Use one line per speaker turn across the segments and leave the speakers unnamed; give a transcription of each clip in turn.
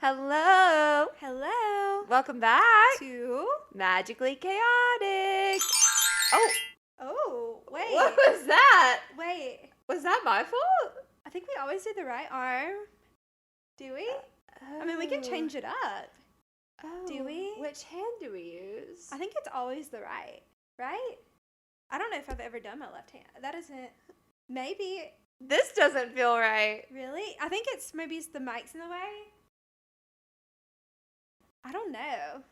Hello.
Hello.
Welcome back
To.
Magically Chaotic. Oh,
Wait.
what was that?
Wait.
Was that my fault?
I think we always do the right arm. Do we? I mean, we can change it up.
Oh.
Do we?
Which hand do we use?
I think it's always the right. Right? I don't know if I've ever done my left hand. That isn't. Maybe.
This doesn't feel right.
Really? I think maybe it's the mic's in the way. I don't know.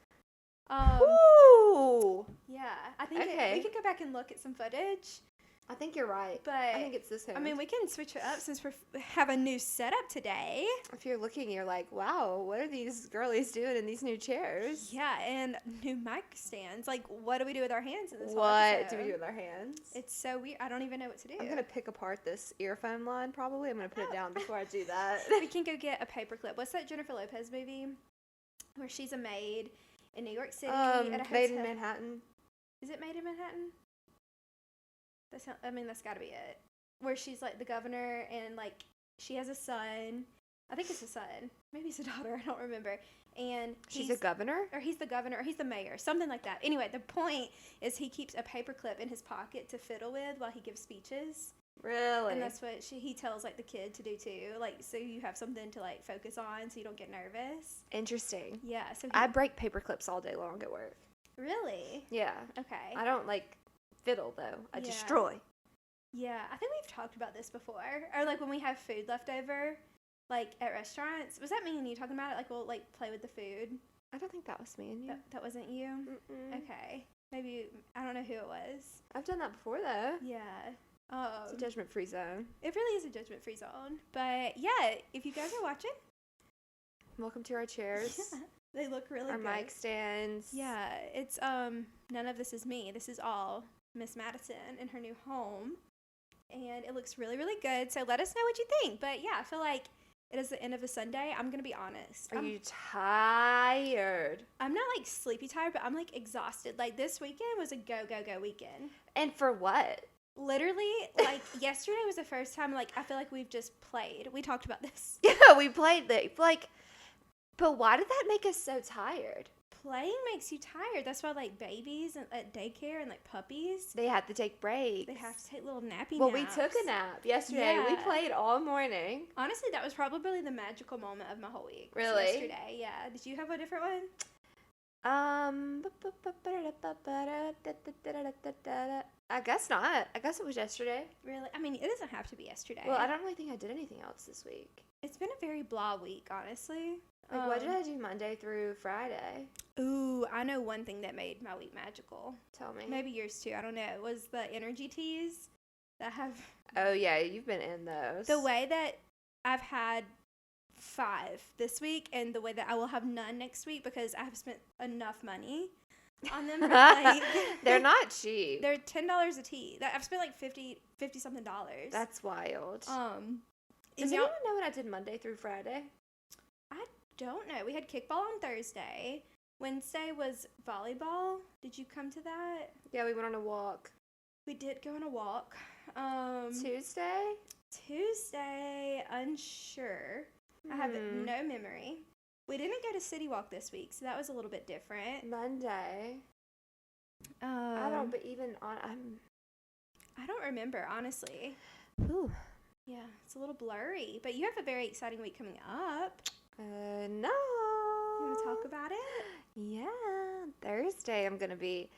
Ooh.
Yeah. I think
Okay.
we could go back and look at some footage.
I think you're right.
But
I think it's this hand.
I mean, we can switch it up since we have a new setup today.
If you're looking, you're like, wow, what are these girlies doing in these new chairs?
Yeah, and new mic stands. Like, what do we do with our hands in this whole
What
episode?
do we do with our hands?
It's so weird. I don't even know what to do.
I'm going to pick apart this earphone line, probably. I'm going to put it down before I do that.
We can go get a paperclip. What's that Jennifer Lopez movie where she's a maid in New York City at a hotel?
Made in Manhattan.
Is it Made in Manhattan? That's got to be it. Where she's like the governor and like she has a son. I think it's a son. Maybe it's a daughter. I don't remember. And
She's a governor?
Or he's the governor, or he's the mayor, something like that. Anyway, the point is he keeps a paperclip in his pocket to fiddle with while he gives speeches.
Really?
And that's what he tells like the kid to do too. Like, so you have something to like focus on so you don't get nervous.
Interesting.
Yeah. So
I break paper clips all day long at work.
Really?
Yeah.
Okay.
I don't like fiddle though. I
Yeah.
destroy.
Yeah, I think we've talked about this before. Or like when we have food left over, like at restaurants. Was that me and you talking about it? Like we'll like play with the food.
I don't think that was me and you.
That wasn't you.
Mm-mm.
Okay. Maybe I don't know who it was.
I've done that before though.
Yeah.
It's a judgment-free zone.
It really is a judgment-free zone. But yeah, if you guys are watching,
Welcome to our chairs.
yeah, they look really
Our
good.
mic stands.
Yeah, it's none of this is me. This is all Miss Madison in her new home. And it looks really, really good. So let us know what you think. But yeah, I feel like it is the end of a Sunday. I'm going to be honest.
Are you tired?
I'm not like sleepy tired, but I'm like exhausted. Like this weekend was a go, go, go weekend.
And for what?
Literally, like yesterday was the first time like I feel like we've just played. We talked about this.
Yeah, we played but why did that make us so tired?
Playing makes you tired. That's why like babies at daycare and like puppies,
They had to take breaks.
they have to take little nappy
Well,
naps.
we took a nap yesterday. We
Yeah.
played all morning.
Honestly, that was probably the magical moment of my whole week. was
Really?
Yesterday, yeah. Did you have a different one?
I guess not. I guess it was yesterday.
Really? I mean, it doesn't have to be yesterday.
Well, I don't really think I did anything else this week.
It's been a very blah week, honestly.
Like, what did I do Monday through Friday?
Ooh, I know one thing that made my week magical.
Tell me.
Maybe yours too. I don't know. It was the energy teas that have
Oh, yeah, you've been in those.
the way that I've had 5 this week and the way that I will have none next week because I have spent enough money on them. Like,
They're not cheap.
they're $10 a tea. I've spent like 50 something dollars.
That's wild.
and
Does anyone know what I did Monday through Friday?
I don't know. We had kickball on Thursday. Wednesday was volleyball. Did you come to that?
Yeah, we went on a walk.
We did go on a walk. Tuesday, unsure. I have no memory. We didn't go to City Walk this week, so that was a little bit different.
Monday. I don't, but even on,
I don't remember, honestly.
Ooh.
Yeah, it's a little blurry. But you have a very exciting week coming up.
No.
You want to talk about it?
Yeah. Thursday, I'm going to be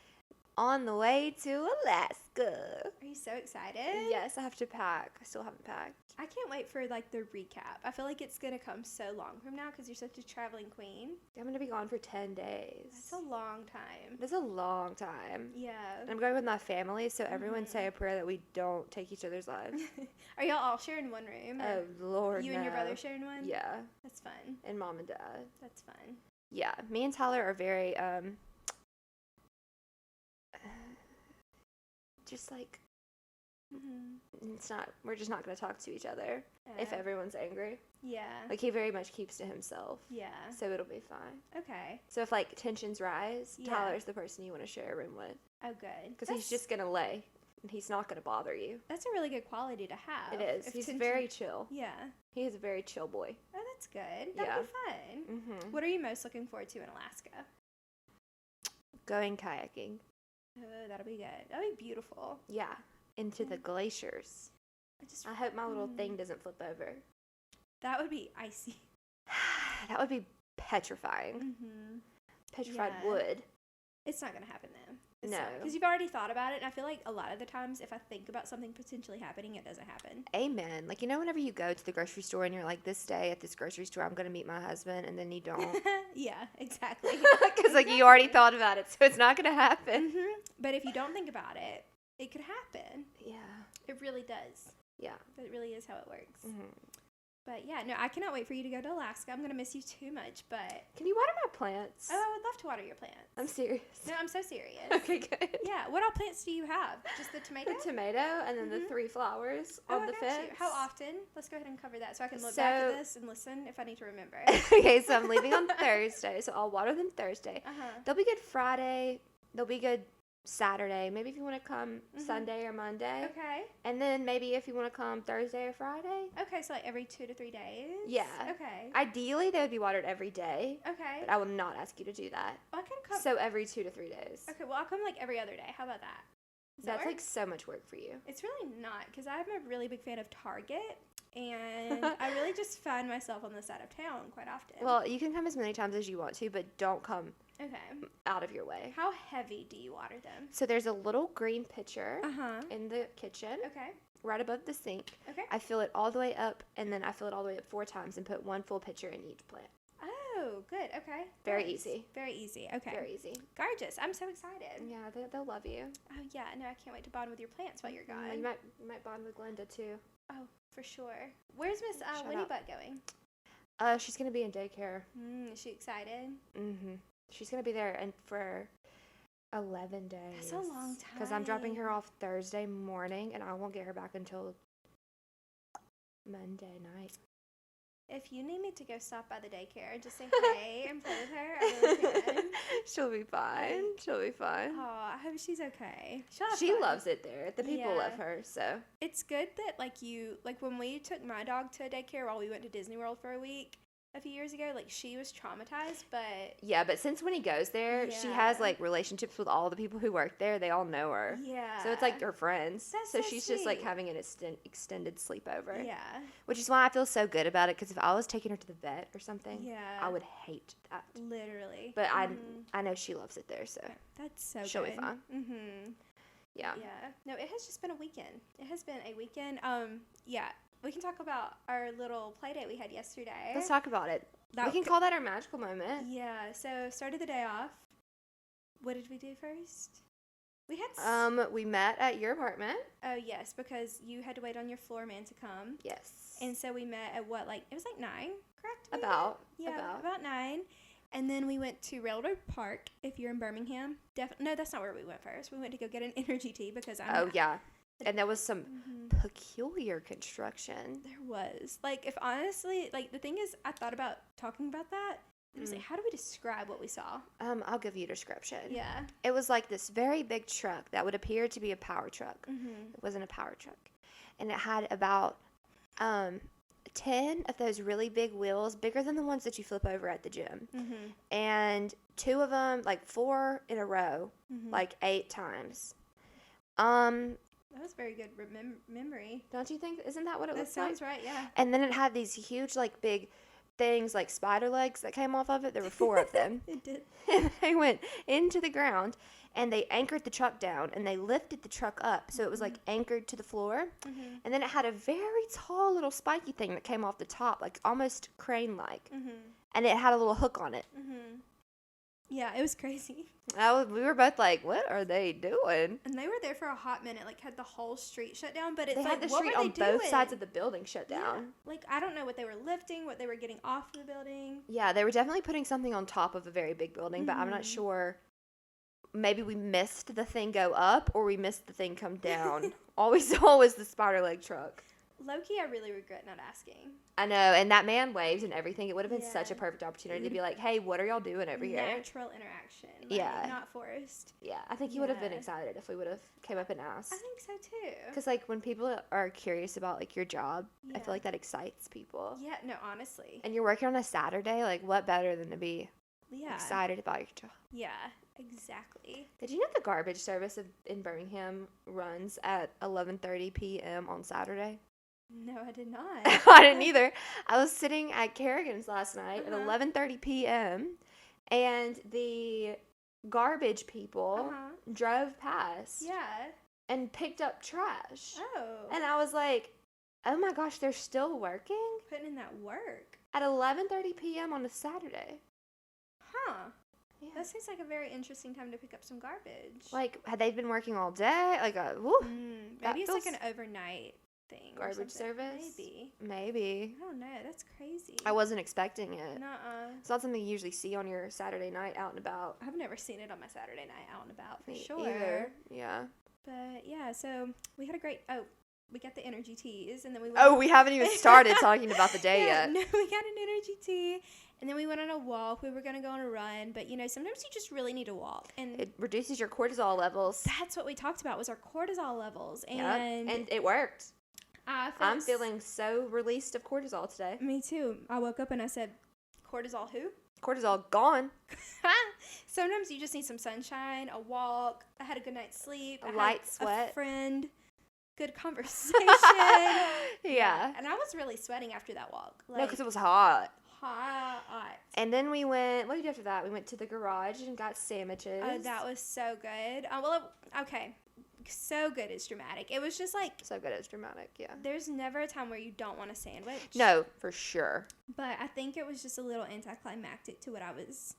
on the way to Alaska.
Are you so excited?
Yes, I have to pack. I still haven't packed.
I can't wait for like the recap. I feel like it's gonna come so long from now because you're such a traveling queen.
I'm going to be gone for 10 days.
That's a long time.
That's a long time.
Yeah.
And I'm going with my family, so everyone say a prayer that we don't take each other's lives.
Are y'all all sharing one room?
Oh, Lord,
You and your brother sharing one?
Yeah.
That's fun.
And mom and dad.
That's fun.
Yeah. Me and Tyler are very, just like, we're just not going to talk to each other if everyone's angry.
Yeah.
Like, he very much keeps to himself.
Yeah.
So it'll be fine.
Okay.
So if, like, tensions rise,
Yeah.
Tyler's the person you want to share a room with.
Oh, good.
Because he's just going to lay, and he's not going to bother you.
That's a really good quality to have.
It is.
If
He's
tension-
very chill.
Yeah.
He is a very chill boy.
Oh, that's good. That'll
Yeah.
be fun.
Mm-hmm.
What are you most looking forward to in Alaska?
Going kayaking.
Oh, that'll be good. That'll be beautiful.
Yeah. Into the glaciers. I hope my little thing doesn't flip over.
That would be icy.
That would be petrifying.
Mm-hmm.
Petrified
Yeah.
wood.
It's not going to happen, though.
No.
Because you've already thought about it, and I feel like a lot of the times if I think about something potentially happening, it doesn't happen.
Amen. Like, you know, whenever you go to the grocery store and you're like, this day at this grocery store, I'm going to meet my husband, and then you don't.
Yeah, exactly.
Because, like, you already thought about it, so it's not going to happen.
Mm-hmm. But if you don't think about it, it could happen.
Yeah.
It really does.
Yeah.
That really is how it works.
Mm-hmm.
But yeah, no, I cannot wait for you to go to Alaska. I'm going to miss you too much, but...
Can you water my plants?
Oh, I would love to water your plants.
I'm serious.
No, I'm so serious.
Okay, good.
Yeah, what all plants do you have? Just the tomato?
The tomato and then the 3 flowers
Oh,
on
I
the
got
fence.
you. How often? Let's go ahead and cover that so I can look back
So-
at this and listen if I need to remember.
Okay, so I'm leaving on Thursday, so I'll water them Thursday.
Uh-huh.
They'll be good Friday. They'll be good Saturday. Maybe if you want to come
Mhm.
Sunday or Monday.
Okay.
And then maybe if you want to come Thursday or Friday.
Okay, so like every 2 to 3 days?
Yeah.
Okay.
Ideally, they would be watered every day,
Okay.
but I will not ask you to do that.
Well, I can come.
So every 2 to 3 days.
Okay, well, I'll come like every other day. How about that? Does that
That's
work?
like so much work for you.
It's really not because I'm a really big fan of Target, and I really just find myself on this side of town quite often.
Well, you can come as many times as you want to, but don't come
okay.
out of your way.
How heavy do you water them?
So there's a little green pitcher
Uh-huh.
in the kitchen,
Okay.
right above the sink.
Okay.
I fill it all the way up, and then I fill it all the way up 4 times and put 1 full pitcher in each plant.
Oh, good. Okay.
Very
Nice.
easy.
Very easy. Okay.
Very easy.
Gorgeous. I'm so excited.
Yeah, they'll love you.
Oh, yeah. No, I can't wait to bond with your plants while you're gone.
You might bond with Glenda too.
Oh, for sure. Where's Miss
Shut
Winnie
up.
Butt going?
She's gonna be in daycare.
Is she excited?
Mm-hmm. She's gonna be there and for 11 days.
That's a long time.
Because I'm dropping her off Thursday morning, and I won't get her back until Monday night.
If you need me to go stop by the daycare and just say hey and play with her, I really can.
She'll be fine. She'll be fine.
Oh, I hope she's okay. She'll have
She
fun.
loves it there. The people
Yeah.
love her, so.
It's good that like when we took my dog to a daycare while we went to Disney World for a week a few years ago, like she was traumatized, but
Yeah, but since when he goes there, she has
Yeah.
like relationships with all the people who work there. They all know her.
yeah.
So it's like her friends.
That's
so
so
she's just like
sweet.
having an extended sleepover.
Yeah.
Which is why I feel so good about it, because if I was taking her to the vet or something,
Yeah.
I would hate that.
Literally.
But
Mhm.
I know she loves it there, so
That's so
she'll
good.
be fine.
Mm-hmm.
yeah.
Yeah. No, it has just been a weekend. It has been a weekend. Yeah. We can talk about our little play date we had yesterday.
Let's talk about it.
That
We can call that our magical moment.
Yeah, so started the day off. What did we do first? We had
We met at your apartment.
oh yes, because you had to wait on your floor man to come.
Yes.
And so we met at what, like it was like 9, correct? We
About.
met? Yeah, about 9. And then we went to Railroad Park if you're in Birmingham. No, that's not where we went first. We went to go get an energy tea because I'm
Oh yeah. And there was some
Mhm.
peculiar construction.
There was. Like if honestly, like the thing is I thought about talking about that. It was like how do we describe what we saw?
I'll give you a description.
Yeah.
It was like this very big truck that would appear to be a power truck.
Mhm.
It wasn't a power truck. And it had about 10 of those really big wheels, bigger than the ones that you flip over at the gym.
Mhm.
And 2 of them, like 4 in a row,
Mhm.
like 8 times.
That was very good memory.
Don't you think? Isn't that what it
That
looks like?
sounds right, yeah.
And then it had these huge, like, big things, like spider legs that came off of it. There were 4 of them.
It did.
And they went into the ground, and they anchored the truck down, and they lifted the truck up, so it was, like, anchored to the floor.
Mhm.
And then it had a very tall little spiky thing that came off the top, like, almost crane-like.
Mhm.
And it had a little hook on it.
Mhm. Yeah, it was crazy.
We were both like, what are they doing?
And they were there for a hot minute, like had the whole street shut down. But it's
They
like,
had the
what
street
were
on
they
both sides
doing?
of the building shut
Yeah.
down.
Like I don't know what they were lifting, what they were getting off the building.
Yeah, they were definitely putting something on top of a very big building, but I'm not
Mhm.
sure. Maybe we missed the thing go up or we missed the thing come down. All we saw was the spider leg truck.
low-key, I really regret not asking.
I know, and that man waved and everything. It would have been
Yeah.
such a perfect opportunity to be like, hey, what are y'all doing over here?
Natural interaction. Like,
Yeah.
not forced.
Yeah, I think he would have been
Yeah.
excited if we would have came up and asked.
I think so, too.
Because, like, when people are curious about, like, your job, I
Yeah.
feel like that excites people.
Yeah, no, honestly.
And you're working on a Saturday, like, what better than to be
Yeah.
excited about your job?
Yeah, exactly.
Did you know the garbage service in Birmingham runs at 11:30 p.m. on Saturday?
No, I did not.
I didn't either. I was sitting at Kerrigan's last night at
Uh-huh.
11:30 p.m. and the garbage people
Uh-huh.
drove past
Yeah.
and picked up trash.
Oh.
And I was like, oh my gosh, they're still working
Putting in that work.
at 11:30 p.m. on a Saturday.
Huh.
Yeah.
That seems like a very interesting time to pick up some garbage.
Like, had they been working all day? Like, woo, that
Maybe it's like
feels-
an overnight thing. or
Garbage
something.
service?
Maybe.
maybe.
I don't know. That's crazy.
I wasn't expecting it.
Nuh-uh.
It's not something you usually see on your Saturday night out and about.
I've never seen it on my Saturday night out and about for
Me
sure.
either. Yeah.
But yeah, so we had a great. We got the energy teas, and then we.
Oh, we haven't even started talking about the day
Yeah,
yet.
No, we got an energy tea, and then we went on a walk. We were gonna go on a run, but sometimes you just really need to walk, and
It reduces your cortisol levels.
that's what we talked about was our cortisol levels,
Yep.
and
And it worked.
I felt
I'm feeling so released of cortisol today.
Me too. I woke up and I said, "Cortisol who?"
Cortisol gone.
Sometimes you just need some sunshine, a walk. I had a good night's sleep.
A
I
light
had
sweat.
A friend. Good conversation.
Yeah.
And I was really sweating after that walk.
No, because it was hot.
hot.
And then we went, what did we do after that? We went to the garage and got sandwiches.
Oh, that was so good. Okay. So good is dramatic. It was just like,
so good, it's dramatic, yeah.
there's never a time where you don't want a sandwich.
No, for sure.
But I think it was just a little anticlimactic to what I was.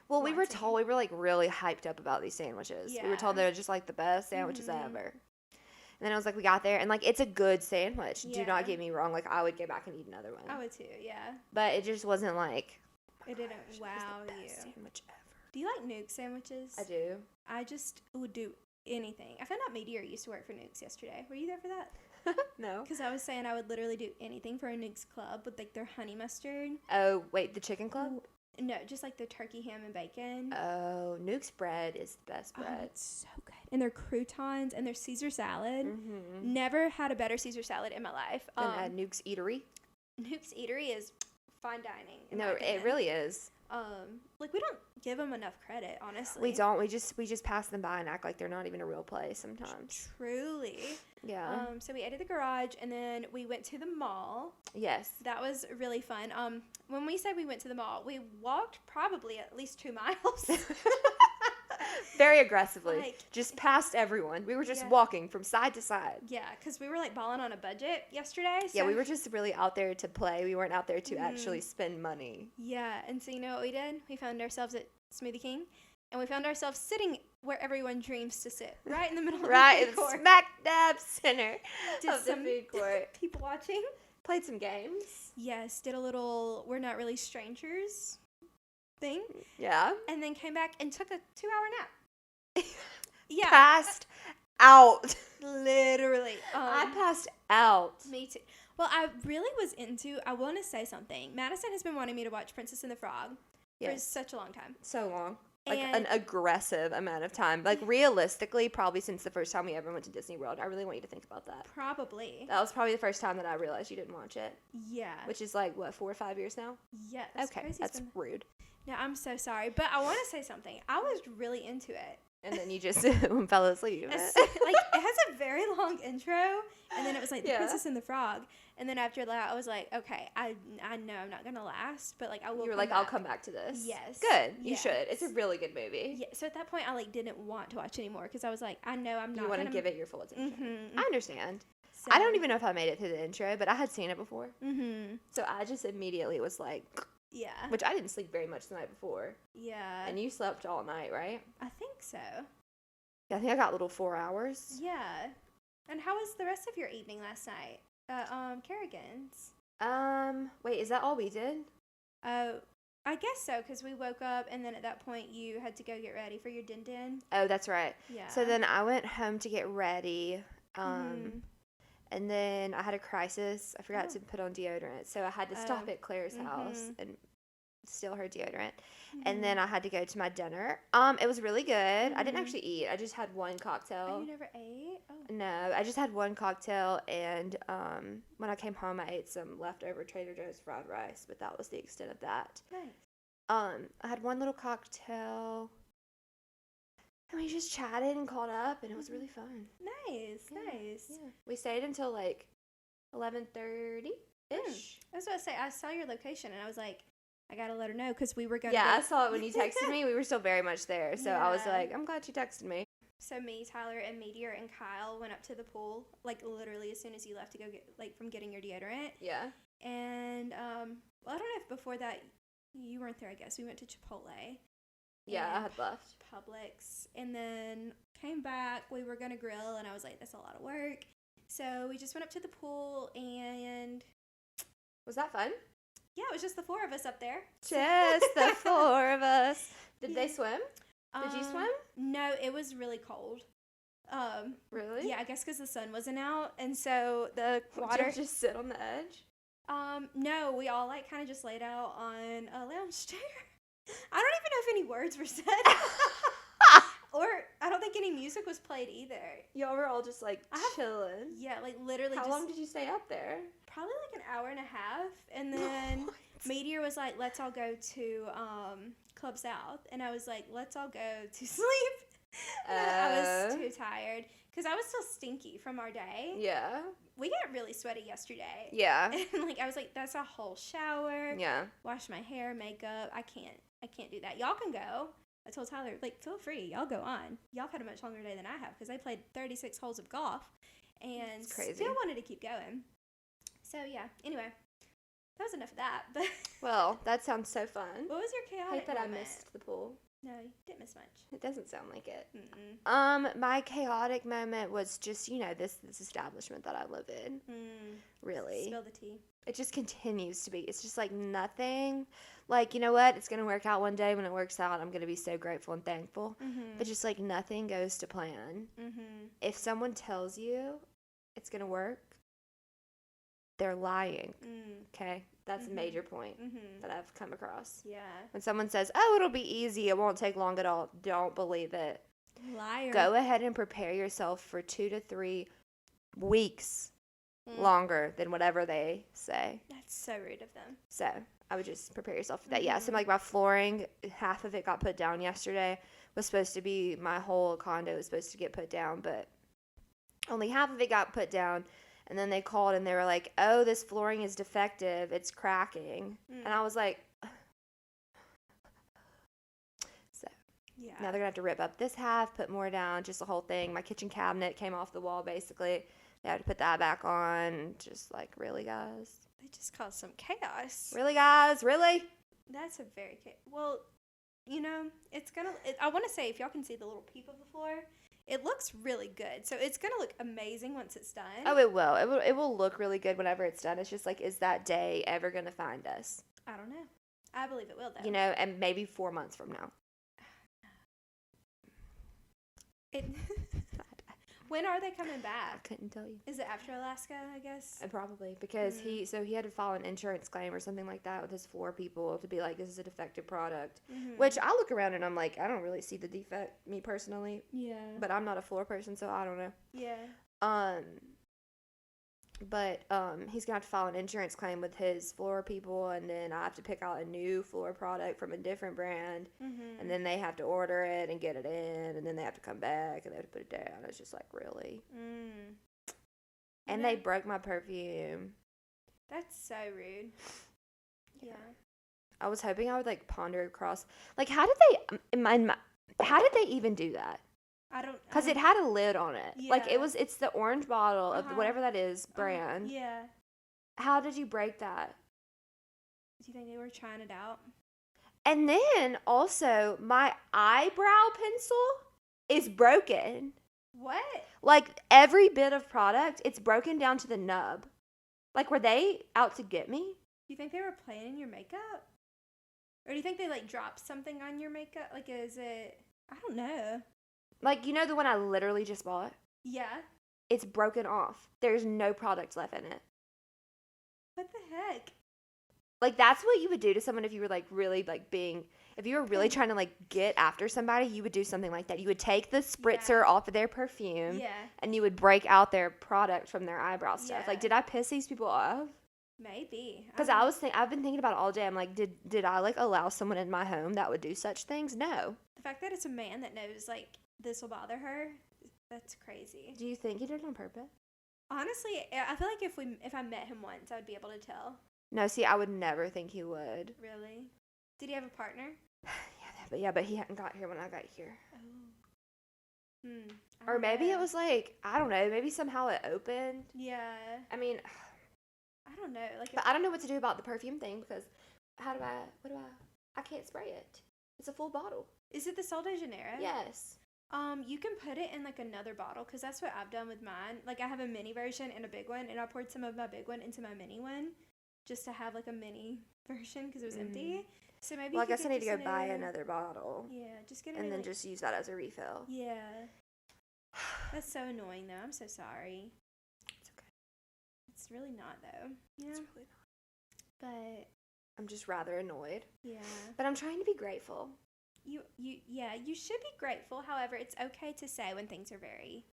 Well, we were
wanting.
told, we were like really hyped up about these sandwiches. We were told
Yeah.
they're just like the best sandwiches
Mhm.
ever. And then I was like, we got there, and like it's a good sandwich. Do
Yeah.
not get me wrong. Like I would go back and eat another one.
I would too, yeah.
But it just wasn't like.
It didn't
gosh, it was
wow
the
you.
best sandwich ever.
Do you like Nuke sandwiches?
I do.
I just would do anything. I found out Meteor used to work for Nukes yesterday. Were you there for that?
No.
Because I was saying I would literally do anything for a Nukes club with like their honey mustard.
Oh wait, the chicken club.
No, just like their turkey ham and bacon.
Oh, Nuke's bread is the best
Oh,
bread.
it's so good. And their croutons and their Caesar salad.
Mm-hmm.
Never had a better Caesar salad in my life.
And at Nuke's Eatery.
Nuke's Eatery is fine dining. in my
No, it
opinion.
really is.
Like we don't give them enough credit, honestly.
We don't. We just pass them by and act like they're not even a real place sometimes.
Truly.
Yeah.
So we ate at the garage, and then we went to the mall.
Yes.
That was really fun. When we said we went to the mall, we walked probably at least 2 miles.
Very aggressively.
Like-
just past everyone. We were just
Yeah.
walking from side to side.
Yeah, because we were like balling on a budget yesterday.
Yeah,
so-
we were just really out there to play. We weren't out there to
Mhm.
actually spend money.
Yeah, and so you know what we did? We found ourselves at Smoothie King, and we found ourselves sitting where everyone dreams to sit, right in the middle
Right
of
in
the food court.
smack dab center
Did
of the
some
food court.
people watching.
Played some games.
Yes, did a little "we're not really strangers" thing,
Yeah.
and then came back and took a 2-hour nap. Yeah,
Passed out.
literally.
I passed out.
Me too. Well, I really was into. I want to say something. Madison has been wanting me to watch Princess and the Frog for
Yes.
such a long time.
So long. Like
And-
an aggressive amount of time. Like realistically, probably since the first time we ever went to Disney World. I really want you to think about that.
Probably.
That was probably the first time that I realized you didn't watch it.
Yeah.
Which is like, what, 4 or 5 years now?
Yeah. That's
Okay,
crazy.
that's rude.
No, I'm so sorry, but I want to say something. I was really into it.
And then you just fell asleep.
Like it has a very long intro, and then it was like the
Yeah.
Princess and the Frog, and then after that I was like, okay, I know I'm not gonna last, but like I will.
You were
come
like, I'll
back.
come back to this.
Yes.
Good. You
Yes.
should. It's a really good movie.
Yeah. So at that point, I like didn't want to watch anymore because I was like, I know I'm not.
You want to
gonna
give it your full attention.
Mm-hmm.
I understand.
So,
I don't even know if I made it through the intro, but I had seen it before.
Mm-hmm.
So I just immediately was like,
Yeah.
which I didn't sleep very much the night before.
Yeah.
And you slept all night, right?
I think so.
Yeah, I think I got little 4 hours.
Yeah. And how was the rest of your evening last night? Kerrigan's.
Wait, is that all we did?
Oh, I guess so, because we woke up, and then at that point, you had to go get ready for your din-din.
Oh, that's right.
Yeah.
So then I went home to get ready.
Mhm.
And then I had a crisis. I forgot
Oh.
to put on deodorant. So I had to stop at Claire's house and steal her deodorant. And then I had to go to my dinner. It was really good. I didn't actually eat. I just had one cocktail.
Oh, you never ate? Oh.
No, I just had one cocktail, and when I came home, I ate some leftover Trader Joe's fried rice, but that was the extent of that.
Nice.
I had one little cocktail, and we just chatted and caught up, and it was really fun.
Nice.
Yeah. We stayed until like 11:30-ish.
I was about to say, I saw your location, and I was like, I gotta let her know, because we were going
Yeah, I saw it when you texted me. We were still very much there, so I was
Yeah.
like, I'm glad you texted me.
So me, Tyler, and Meteor and Kyle went up to the pool, like literally as soon as you left to go get, like, from getting your deodorant.
Yeah.
And well, I don't know if before that you weren't there. I guess we went to Chipotle.
Yeah, I
and
had left.
Publix, and then came back. We were gonna grill, and I was like, that's a lot of work. So we just went up to the pool, and
Was that fun?
yeah, it was just the four of us up there.
Just the four of us. Did they
Yeah.
swim? Did you swim?
No, it was really cold.
Really?
Yeah, I guess because the sun wasn't out, and so the
Did
water.
you just sit on the edge?
No, we all like kind of just laid out on a lounge chair. I don't even know if any words were said, or I don't think any music was played either.
Y'all were all just like chilling.
Yeah, like literally.
How
just
long did you stay up there?
Probably like an hour and a half, and then Meteor was like, "Let's all go to Club South," and I was like, "Let's all go to sleep." I was too tired because I was still stinky from our day.
Yeah.
We got really sweaty yesterday.
Yeah.
And like I was like, that's a whole shower.
Yeah.
Wash my hair, makeup. I can't do that. Y'all can go. I told Tyler, like, feel free. Y'all go on. Y'all had a much longer day than I have because I played 36 holes of golf and still wanted to keep going. So yeah. Anyway, that was enough of that. But
Well, that sounds so fun.
what was your
I
chaotic
hate that
moment?
I missed the pool.
No, you didn't miss much.
It doesn't sound like it.
Mm-mm.
My chaotic moment was just, this establishment that I live in. Really.
Spill the tea.
It just continues to be. It's just like nothing. Like, you know what? It's going to work out one day. When it works out, I'm going to be so grateful and thankful. But just like nothing goes to plan. If someone tells you it's going to work, they're lying. Okay? That's a major point that I've come across.
Yeah.
When someone says, oh, it'll be easy, it won't take long at all, don't believe it.
Liar.
Go ahead and prepare yourself for 2 to 3 weeks longer than whatever they say.
That's so rude of them.
So I would just prepare yourself for that. Yeah, so like my flooring, half of it got put down yesterday. Was supposed to be, my whole condo was supposed to get put down, but only half of it got put down. And then they called and they were like, oh, this flooring is defective. It's cracking. And I was like, so
Yeah.
now they're going to have to rip up this half, put more down, just the whole thing. My kitchen cabinet came off the wall, basically. They had to put that back on. Just like, really, guys?
They just caused some chaos.
Really, guys? Really?
That's a very well, it's gonna. I want to say if y'all can see the little peep of the floor, it looks really good. So it's gonna look amazing once it's done.
Oh, it will. It will look really good whenever it's done. It's just like, is that day ever going to find us?
I don't know. I believe it will though.
And maybe 4 months from now.
It. When are they coming
I
back?
couldn't tell you.
Is it after Alaska? I guess.
Probably because he had to file an insurance claim or something like that with his floor people to be like, this is a defective product. Which I look around and I'm like, I don't really see the defect, me personally.
Yeah.
But I'm not a floor person, so I don't know.
Yeah.
But he's gonna have to file an insurance claim with his floor people, and then I have to pick out a new floor product from a different brand, and then they have to order it and get it in, and then they have to come back and they have to put it down. It's just like, really. And they broke my perfume.
That's so rude. Yeah.
I was hoping I would like ponder across, like, how did they even do that?
I don't.
Because it had a lid on it. Like,
Yeah.
it's the orange bottle of whatever that is brand.
Yeah.
How did you break that?
Do you think they were trying it out?
And then also, my eyebrow pencil is broken.
What?
Like, every bit of product, it's broken down to the nub. Like, were they out to get me?
Do you think they were playing in your makeup? Or do you think they, like, dropped something on your makeup? Like, is it... I don't know.
Like, the one I literally just bought?
Yeah.
it's broken off. There's no product left in it.
What the heck?
Like, that's what you would do to someone if you were, like, really, like, if you were really trying to, like, get after somebody, you would do something like that. You would take the spritzer off of their perfume.
Yeah.
And you would break out their product from their eyebrow stuff.
Yeah.
Like, did I piss these people off?
Maybe.
Because I've been thinking about it all day. I'm like, did I, like, allow someone in my home that would do such things? No.
The fact that it's a man that knows, like, this will bother her, that's crazy.
Do you think he did it on purpose?
Honestly, I feel like if I met him once, I would be able to tell.
No, see, I would never think he would.
Really? Did he have a partner?
But he hadn't got here when I got here.
Oh.
Or maybe it was like, I don't know, maybe somehow it opened.
Yeah.
I mean,
I don't know. Like,
but I don't know what to do about the perfume thing because I can't spray it. It's a full bottle.
Is it the Sol de Janeiro?
Yes.
You can put it in like another bottle because that's what I've done with mine. Like I have a mini version and a big one, and I poured some of my big one into my mini one just to have like a mini version because it was empty. So maybe.
Well, I guess I need to go buy another bottle.
Yeah, just get it.
And then just use that as a refill.
Yeah. That's so annoying though. I'm so sorry.
It's okay.
It's really not though. Yeah.
It's really not.
But
I'm just rather annoyed.
yeah.
But I'm trying to be grateful.
You should be grateful. However, it's okay to say when things are very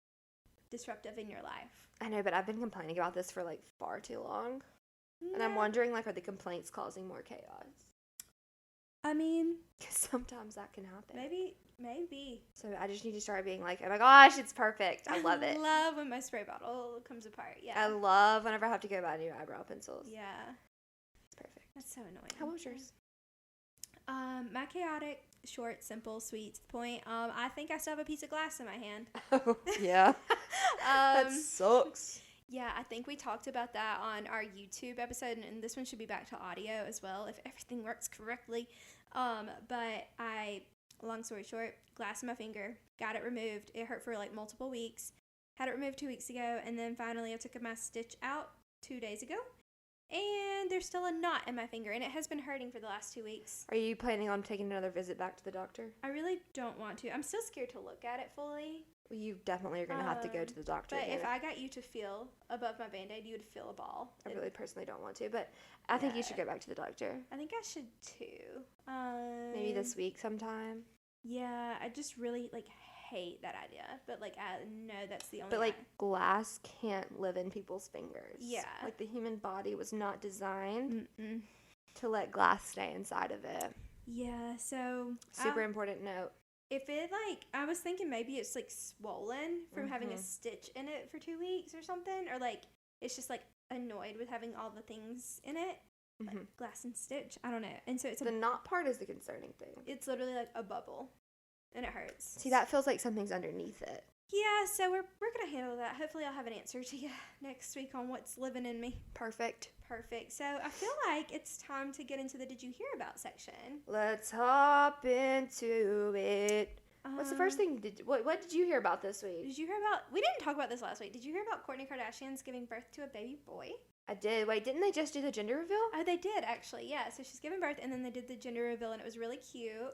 disruptive in your life.
I know, but I've been complaining about this for like far too long. And I'm wondering, like, are the complaints causing more chaos?
I mean,
because sometimes that can happen.
Maybe.
So I just need to start being like, oh my gosh, it's perfect. I love it.
I love when my spray bottle comes apart. Yeah.
I love whenever I have to go buy new eyebrow pencils.
Yeah.
It's perfect.
That's so annoying.
How was yours?
My chaotic, short, simple, sweet to the point. I think I still have a piece of glass in my hand.
Oh, yeah. That sucks.
Yeah, I think we talked about that on our YouTube episode, and this one should be back to audio as well if everything works correctly. But long story short, glass in my finger, got it removed. It hurt for like multiple weeks. Had it removed 2 weeks ago, and then finally I took my stitch out 2 days ago. And there's still a knot in my finger, and it has been hurting for the last 2 weeks.
Are you planning on taking another visit back to the doctor?
I really don't want to. I'm still scared to look at it fully.
Well, you definitely are going to have to go to the doctor.
But
again.
if I got you to feel above my Band-Aid, you would feel a ball.
I really personally don't want to, but I think you should go back to the doctor.
I think I should too.
Maybe this week sometime.
Yeah, I just really hate that idea, but I know that's the only.
But glass can't live in people's fingers.
Yeah,
the human body was not designed to let glass stay inside of it.
Yeah, so
super important note.
If it I was thinking maybe it's swollen from having a stitch in it for 2 weeks or something, or it's just annoyed with having all the things in it. Glass and stitch, I don't know. And so it's
the knot part is the concerning thing.
It's literally a bubble, and it hurts.
See, that feels like something's underneath it.
Yeah, so we're gonna handle that. Hopefully, I'll have an answer to you next week on what's living in me.
Perfect.
So I feel like it's time to get into the Did You Hear About section.
Let's hop into it. What's the first thing? What did you hear about this week?
Did you hear about? We didn't talk about this last week. Did you hear about Kourtney Kardashian's giving birth to a baby boy?
I did. Wait, didn't they just do the gender reveal?
Oh, they did actually. Yeah. So she's giving birth, and then they did the gender reveal, and it was really cute.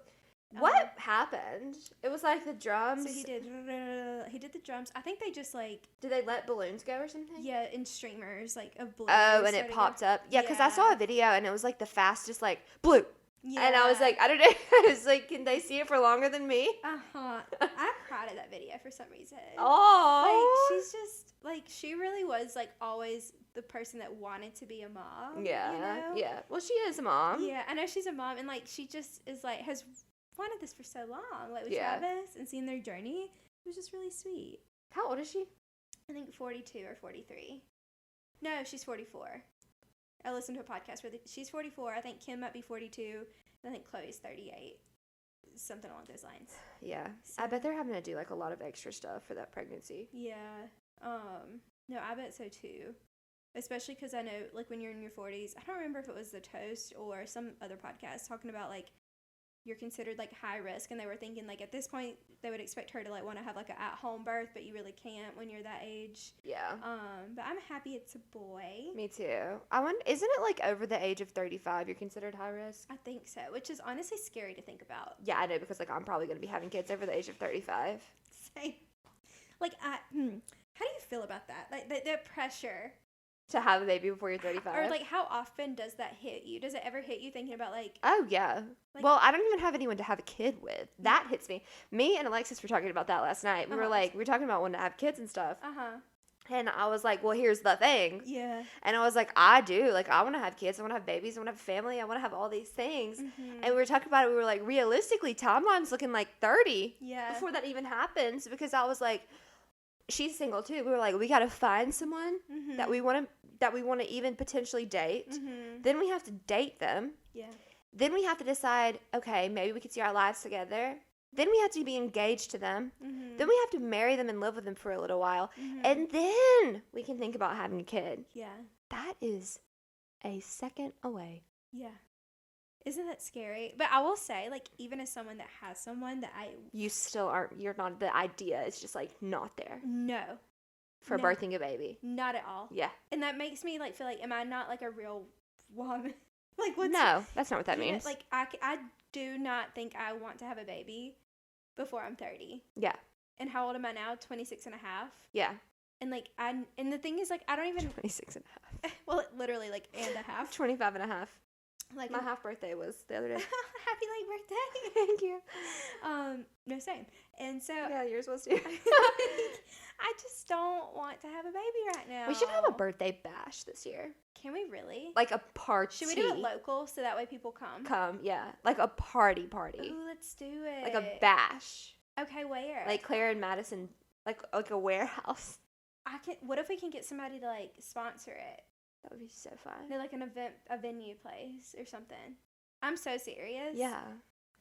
What happened? It was the drums.
So he did the drums. I think they just
Did they let balloons go or something?
Yeah, in streamers of blue.
Oh, and it popped up. Yeah, because I saw a video and it was the fastest blue. Yeah. And I was I don't know. I was can they see it for longer than me?
I cried at that video for some reason.
Oh.
She's just she really was always the person that wanted to be a mom.
Yeah.
You know?
Yeah. Well, she is a mom.
Yeah, I know she's a mom, and she just is has wanted this for so long. With Travis and seeing their journey, it was just really sweet.
How old is she?
I think 42 or 43. No, she's 44. I listened to a podcast where she's 44. I think Kim might be 42. I think Chloe's 38. Something along those lines.
Yeah. So, I bet they're having to do a lot of extra stuff for that pregnancy.
Yeah. No, I bet so too. Especially because I know, when you're in your 40s, I don't remember if it was The Toast or some other podcast talking about, you're considered, high risk, and they were thinking, at this point, they would expect her to, want to have, an at-home birth, but you really can't when you're that age.
Yeah.
But I'm happy it's a boy.
Me too. I wonder, isn't it, over the age of 35, you're considered high risk?
I think so, which is honestly scary to think about.
Yeah, I know, because, I'm probably going to be having kids over the age of 35.
Same. How do you feel about that? Like the pressure.
To have a baby before you're 35.
Or like how often does that hit you? Does it ever hit you thinking about like
Oh, yeah.
Like-
well, I don't even have anyone to have a kid with. That hits me. Me and Alexis were talking about that last night. We were talking about wanting to have kids and stuff. And I was like, well, here's the thing.
Yeah.
And I was like, I do. Like, I want to have kids. I want to have babies. I want to have a family. I want to have all these things. And we were talking about it. We were like, realistically, timeline's looking like 30 before that even happens. Because I was like, she's single too. We were like, we got to find someone that we want to even potentially date. Then we have to date them. Yeah. Then we have to decide, okay, maybe we could see our lives together. Then we have to be engaged to them. Then we have to marry them and live with them for a little while. And then we can think about having a kid. Yeah. That is a second away.
Yeah. Isn't that scary? But I will say, like, even as someone that has someone that
You still aren't, you're not, the idea is just, like, not there.
No.
For birthing a baby.
Not at all.
Yeah.
And that makes me, like, feel like, am I not, like, a real woman? Like, what's...
No, that's not what that means.
Like, I do not think I want to have a baby before I'm 30.
Yeah.
And how old am I now? 26 and a half?
Yeah.
And, like, and the thing is, like, I don't even...
26 and a half.
Well, literally, like, and a half.
25 and a half.
Like
my half birthday was the other day.
Happy late birthday.
Thank you.
No, same. And so
yeah, yours was too.
I just don't want to have a baby right now.
We should have a birthday bash this year.
Can we really?
Like a party.
Should we do it local so that way people come?
Come, yeah. Like a party.
Ooh, let's do it.
Like a bash.
Okay, where?
Like Claire and Madison, like a warehouse.
What if we can get somebody to like sponsor it?
That would be so fun.
They're like a venue place or something. I'm so serious.
Yeah.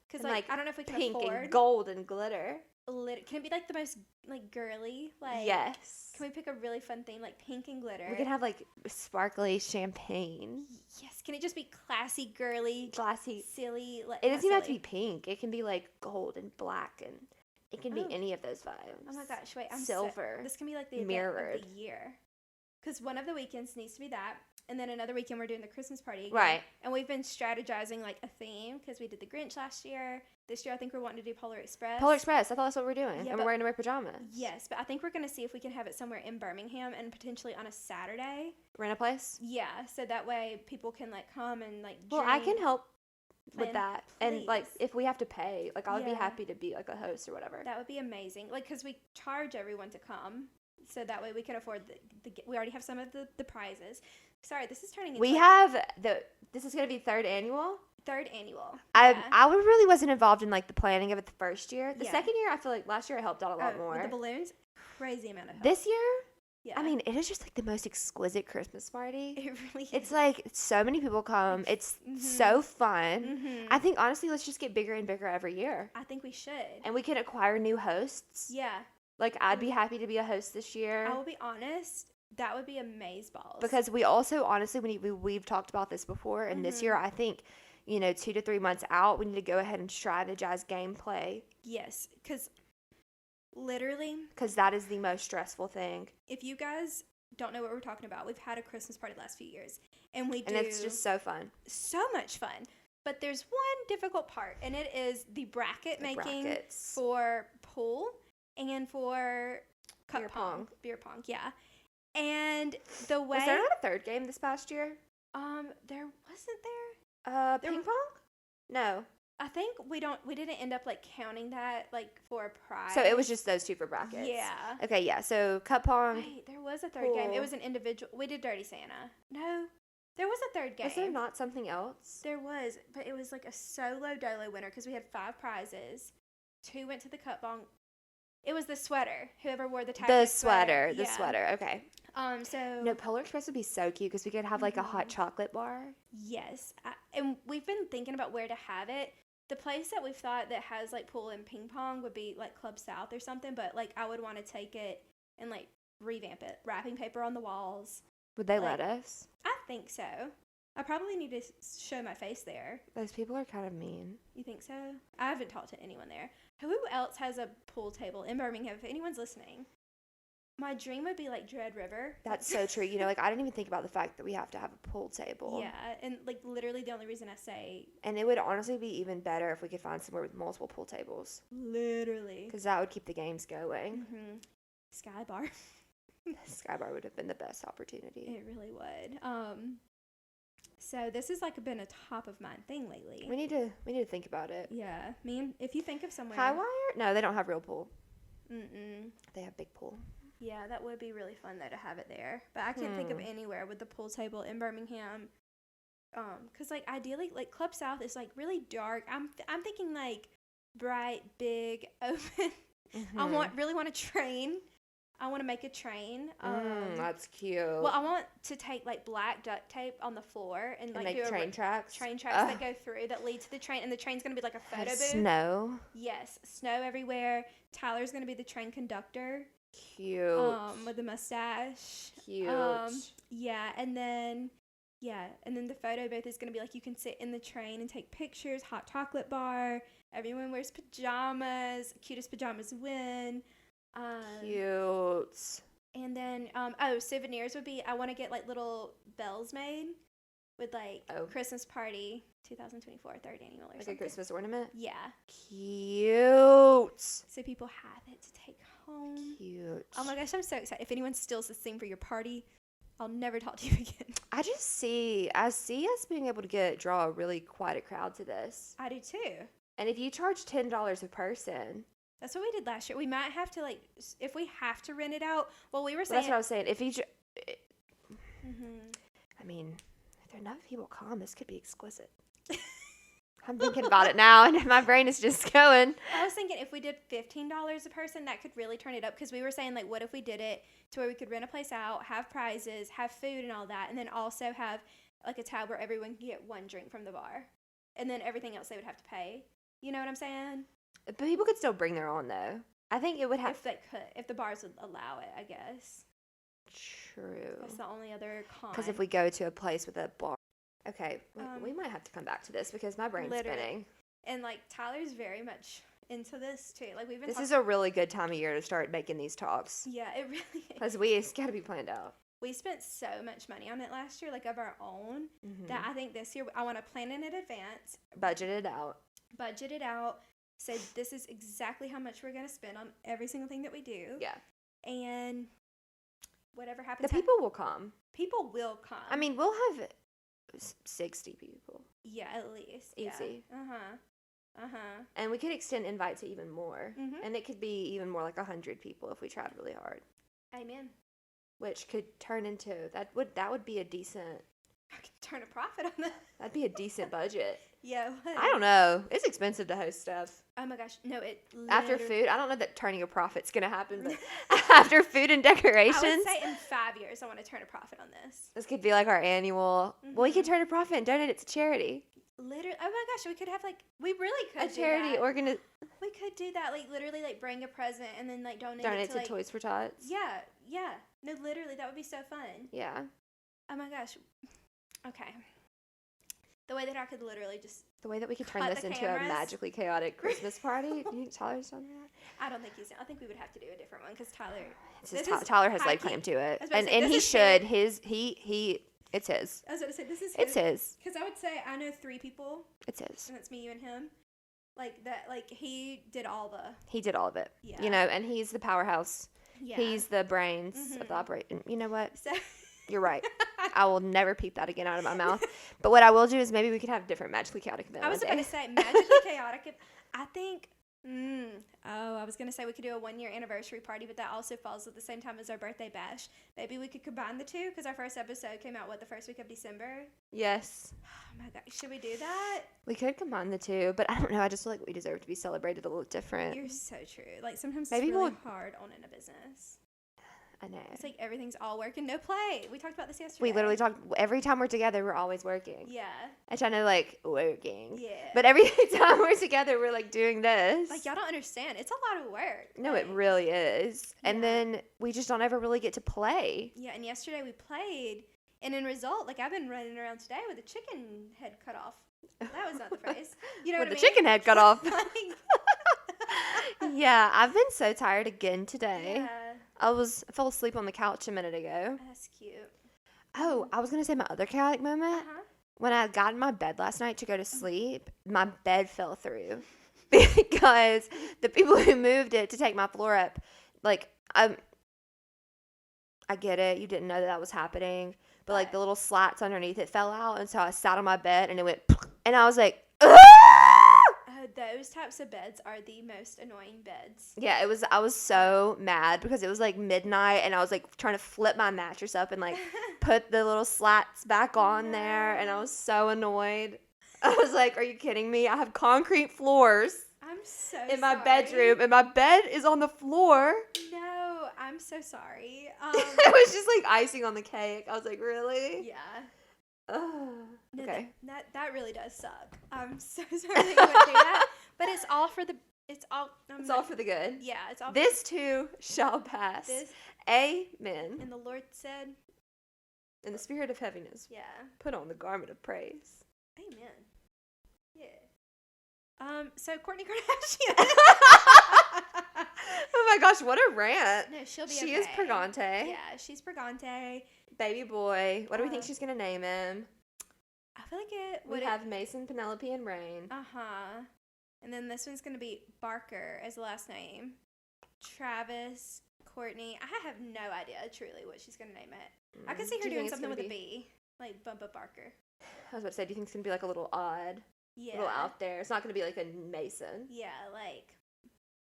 Because like I don't know if we can
pink
afford
and gold and glitter.
Can it be like the most like girly? Like
yes.
Can we pick a really fun theme like pink and glitter?
We can have like sparkly champagne.
Yes. Can it just be classy, girly,
classy,
silly? Like,
it doesn't even have to be pink. It can be like gold and black, and it can be any of those vibes.
Oh my gosh! Wait, I'm
silver.
This can be like the
mirrored
event of the year. Because one of the weekends needs to be that, and then another weekend we're doing the Christmas party again.
Right.
And we've been strategizing like a theme because we did the Grinch last year. This year I think we're wanting to do Polar Express.
Polar Express. I thought that's what we're doing.
Yeah,
and we're wearing our pajamas.
Yes, but I think we're going to see if we can have it somewhere in Birmingham and potentially on a Saturday.
Rent a place?
Yeah, so that way people can like come and like
Well, I can help with that.
Please.
And like if we have to pay, like I would be happy to be like a host or whatever.
That would be amazing. Like because we charge everyone to come. So that way we can afford we already have some of the prizes. Sorry, this is turning into
this is going to be third annual.
Third annual.
I really wasn't involved in like the planning of it the first year. The second year, I feel like last year I helped out a lot more.
With the balloons, crazy amount of help.
This year, I mean, it is just like the most exquisite Christmas party.
It really is.
It's like so many people come. It's so fun. I think honestly, let's just get bigger and bigger every year.
I think we should.
And we can acquire new hosts.
Yeah.
Like I'd be happy to be a host this year.
I will be honest. That would be amazeballs.
Because we also, honestly, we've talked about this before, and this year, I think, 2 to 3 months out, we need to go ahead and strategize gameplay.
Yes, because literally.
Because that is the most stressful thing.
If you guys don't know what we're talking about, we've had a Christmas party the last few years, and
and it's just so fun.
So much fun. But there's one difficult part, and it is the bracket making for pool and for beer pong, yeah. And the way...
Was there not a third game this past year?
There wasn't there?
Ping pong? No.
I think we didn't end up like counting that like for a prize.
So it was just those two for brackets.
Yeah.
Okay, yeah. So cup pong.
Wait, there was a third game. It was an individual. We did Dirty Santa. No, there was a third game.
Was there not something else?
There was, but it was like a solo dolo winner because we had 5 prizes. 2 went to the cup pong. It was the sweater. Whoever wore the tag.
The sweater. Okay.
So
no, Polar Express would be so cute because we could have like a hot chocolate bar.
Yes, and we've been thinking about where to have it. The place that we've thought that has like pool and ping pong would be like Club South or something. But like I would want to take it and like revamp it, wrapping paper on the walls.
Would they let us?
I think so. I probably need to show my face there.
Those people are kind of mean.
You think so? I haven't talked to anyone there. Who else has a pool table in Birmingham? If anyone's listening, my dream would be like Dread River.
That's so true. Like I didn't even think about the fact that we have to have a pool table.
Yeah, and like literally the only reason I say.
And it would honestly be even better if we could find somewhere with multiple pool tables.
Literally.
Because that would keep the games going.
Sky bar.
Sky bar would have been the best opportunity.
It really would. So this has like been a top of mind thing lately.
We need to think about it.
Yeah, if you think of somewhere.
High wire? No, they don't have real pool.
Mm-mm.
They have big pool.
Yeah, that would be really fun though to have it there. But I can't think of anywhere with the pool table in Birmingham. Cause like ideally, like Club South is like really dark. I'm thinking like bright, big, open. I really want a train. I want to make a train.
That's cute.
Well, I want to take like black duct tape on the floor and like
make
do
train tracks.
Train tracks that go through that lead to the train, and the train's gonna be like a photo booth.
Snow.
Yes, snow everywhere. Tyler's gonna be the train conductor.
Cute.
With the mustache.
Cute.
Yeah, and then the photo booth is gonna be like you can sit in the train and take pictures. Hot chocolate bar. Everyone wears pajamas. Cutest pajamas win.
Cute.
And then, souvenirs would be, I want to get, like, little bells made with, like, Christmas party 2024, third annual or something.
Like a Christmas ornament?
Yeah.
Cute.
So people have it to take home.
Cute.
Oh, my gosh, I'm so excited. If anyone steals this thing for your party, I'll never talk to you again.
I see us being able to draw quite a crowd to this.
I do, too.
And if you charge $10 a person...
That's what we did last year. We might have to, like, if we have to rent it out. Well, we were saying.
That's what I was saying. If you, I mean, if there are enough people come, this could be exquisite. I'm thinking about it now, and my brain is just going.
I was thinking if we did $15 a person, that could really turn it up. Because we were saying, like, what if we did it to where we could rent a place out, have prizes, have food and all that, and then also have, like, a tab where everyone can get one drink from the bar. And then everything else they would have to pay. You know what I'm saying?
But people could still bring their own, though. I think it would have...
If they could. If the bars would allow it, I guess.
True.
That's the only other con.
Because if we go to a place with a bar... Okay, we might have to come back to this because my brain's spinning.
And, like, Tyler's very much into this, too. Like, we've been
This is a really good time of year to start making these talks.
Yeah, it really is.
Because it's got to be planned out.
We spent so much money on it last year, like, of our own, that I think this year I want to plan in advance.
Budget it out.
Say this is exactly how much we're going to spend on every single thing that we do.
Yeah.
And whatever happens.
The people will come.
People will come.
I mean, we'll have 60 people.
Yeah, at least.
Easy.
Yeah.
And we could extend invite to even more. And it could be even more like 100 people if we tried really hard.
Amen.
Which could turn into, that would be a decent.
I could turn a profit on that.
That'd be a decent budget.
Yeah.
I don't know. It's expensive to host stuff.
Oh my gosh. No,
after food, I don't know that turning a profit's going to happen, but after food and decorations.
I would say in 5 years, I want to turn a profit on this.
This could be like our annual. Well, we could turn a profit and donate it to charity.
Literally. Oh my gosh. We could have we really could
a charity organization.
We could do that. Like literally bring a present and then donate
it to Toys for Tots.
Yeah. Yeah. No, literally. That would be so fun.
Yeah.
Oh my gosh. Okay. The way that I could literally just...
The way that we could turn this into a magically chaotic Christmas party. Do you think Tyler's done that?
I don't think he's... I think we would have to do a different one because
Tyler has laid claim to it. And he should. It's his.
I was going to say, this is his.
It's his.
Because I would say I know 3 people.
It's his.
And it's me, you, and him. He did all
of it.
Yeah.
You know, and he's the powerhouse.
Yeah.
He's the brains of the operation. You know what?
So...
You're right. I will never peep that again out of my mouth. But what I will do is maybe we could have different magically chaotic events.
I was about to say magically chaotic. I think. I was going to say we could do a 1-year anniversary party, but that also falls at the same time as our birthday bash. Maybe we could combine the two because our first episode came out, the first week of December?
Yes.
Oh my God. Should we do that?
We could combine the two, but I don't know. I just feel like we deserve to be celebrated a little different.
You're so true. Sometimes
maybe
it's really hard owning a business.
I know.
It's like everything's all work and no play. We talked about this yesterday.
We literally talk every time we're together. We're always working.
Yeah.
I try to working.
Yeah.
But every time we're together, we're doing this.
Y'all don't understand. It's a lot of work.
No, it really is. And then we just don't ever really get to play.
Yeah. And yesterday we played, and in result, I've been running around today with a chicken head cut off. That was not the phrase. You know
with
what I mean?
With the chicken head cut off. Yeah, I've been so tired again today.
Yeah.
I fell asleep on the couch a minute ago.
That's cute.
Oh, I was going to say my other chaotic moment. When I got in my bed last night to go to sleep, my bed fell through because the people who moved it to take my floor up, I get it. You didn't know that was happening. But, like, the little slats underneath it fell out. And so I sat on my bed and it went, and I was like, ah!
Those types of beds are the most annoying beds.
Yeah, I was so mad because it was like midnight and I was like trying to flip my mattress up and like put the little slats back on there. And I was so annoyed. I was like, are you kidding me? I have concrete floors
I'm so
in my
sorry.
bedroom and my bed is on the floor.
No, I'm so sorry.
It was just like icing on the cake. I was like, really?
Yeah.
Ugh.
No,
Okay.
that really does suck. I'm so sorry that you went through that. But it's all for the. It's all.
It's all for the good.
Yeah, it's all.
This too shall pass.
This.
Amen.
And the Lord said.
In the spirit of heaviness,
Yeah.
put on the garment of praise.
Amen. Yeah. So Kourtney Kardashian.
Oh my gosh, what a rant.
No, she'll be
She
okay.
is Pregante.
Yeah, she's Pregante.
Baby boy. What do we think she's going to name him?
I feel like it
We
would
have Mason, Penelope, and Rain.
Uh-huh. And then this one's going to be Barker as the last name. Travis, Kourtney. I have no idea truly what she's going to name it. I could see her doing something with a B. Like Bumba Barker.
I was about to say, do you think it's going to be like a little odd?
Yeah.
A little out there. It's not going to be like a Mason.
Yeah, like,